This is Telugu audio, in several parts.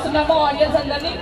చేస్తున్నాము ఆడియన్స్ అందరినీ.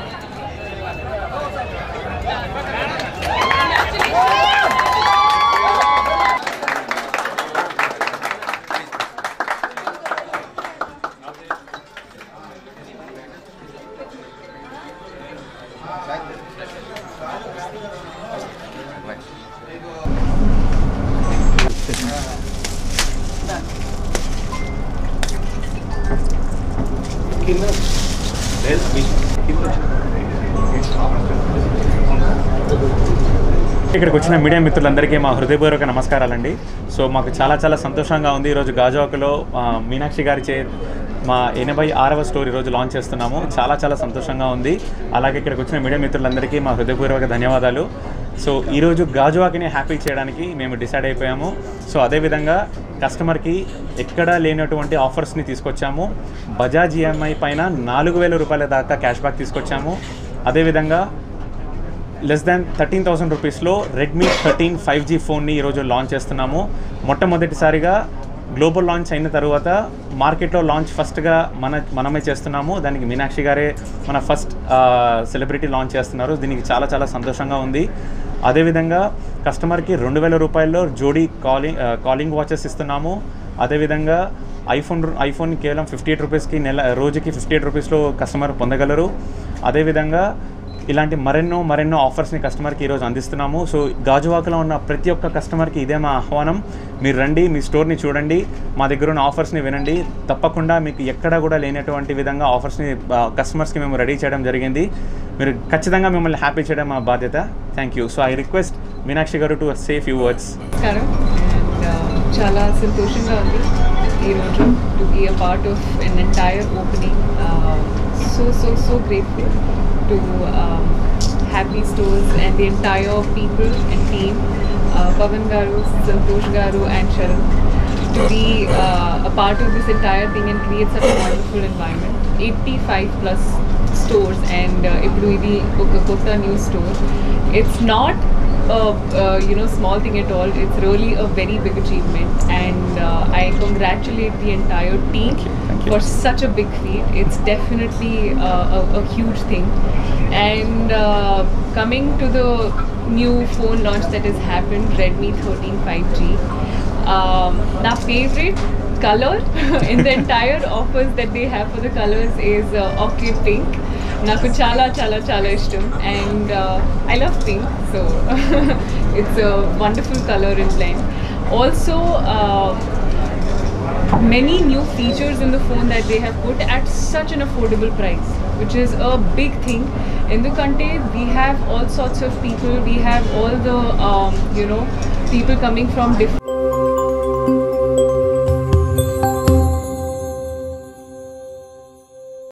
ఇక్కడికి వచ్చిన మీడియా మిత్రులందరికీ మా హృదయపూర్వక నమస్కారాలండి. సో మాకు చాలా సంతోషంగా ఉంది. ఈరోజు గాజువాకలో మీనాక్షి గారిచే మా 86వ స్టోర్ ఈరోజు లాంచ్ చేస్తున్నాము. చాలా సంతోషంగా ఉంది. అలాగే ఇక్కడికి వచ్చిన మీడియా మిత్రులందరికీ మా హృదయపూర్వక ధన్యవాదాలు. సో ఈరోజు గాజువాకని హ్యాపీ చేయడానికి మేము డిసైడ్ అయిపోయాము. సో అదేవిధంగా కస్టమర్కి ఎక్కడా లేనటువంటి ఆఫర్స్ని తీసుకొచ్చాము. బజాజ్ ఈఎంఐ పైన 4,000 రూపాయల దాకా క్యాష్ బ్యాక్ తీసుకొచ్చాము. అదేవిధంగా లెస్ దాన్ 13,000 రూపీస్లో రెడ్మీ 13 5G ఫోన్ని ఈరోజు లాంచ్ చేస్తున్నాము. మొట్టమొదటిసారిగా గ్లోబల్ లాంచ్ అయిన తర్వాత మార్కెట్లో లాంచ్ ఫస్ట్గా మనమే చేస్తున్నాము. దానికి మీనాక్షి గారే మన ఫస్ట్ సెలబ్రిటీ లాంచ్ చేస్తున్నారు. దీనికి చాలా సంతోషంగా ఉంది. అదేవిధంగా కస్టమర్కి 2,000 రూపాయల్లో జోడీ కాలింగ్ వాచెస్ ఇస్తున్నాము. అదేవిధంగా ఐఫోన్ కేవలం 58 రూపీస్కి రోజుకి 58 రూపీస్లో కస్టమర్ పొందగలరు. అదేవిధంగా ఇలాంటి మరెన్నో ఆఫర్స్ని కస్టమర్కి ఈరోజు అందిస్తున్నాము. సో గాజువాకలో ఉన్న ప్రతి ఒక్క కస్టమర్కి ఇదే మా ఆహ్వానం. మీరు రండి, మీ స్టోర్ని చూడండి, మా దగ్గర ఉన్న ఆఫర్స్ని వినండి. తప్పకుండా మీకు ఎక్కడా కూడా లేనటువంటి విధంగా ఆఫర్స్ని కస్టమర్స్కి మేము రెడీ చేయడం జరిగింది. మీరు ఖచ్చితంగా మిమ్మల్ని హ్యాపీ చేయడం మా బాధ్యత. Thank you. So I request Meenakshi గారు టు సే ఫ్యూ వర్డ్స్. చాలా సంతోషంగా ఉంది ఈరోజు to be a part of an entire opening. So grateful to have these stores and the entire people and team, Pavan Garu, Santosh Garu and Sharan, to be a part of this entire thing and create such a wonderful environment. 85 plus stores and ippudu idi oka kotta new store. It's not a small thing at all. It's really a very big achievement and I congratulate the entire team for such a big feat. It's definitely a huge thing. And coming to the new phone launch that has happened, Redmi 13 5G, my favorite color in the entire offers that they have for the colors is Orchid Pink. Naku chala ishtam and I love pink, so it's a wonderful color and blend. Also many new features in the phone that they have put at such an affordable price, which is a big thing. Endukante we have all sorts of people, we have all the people coming from different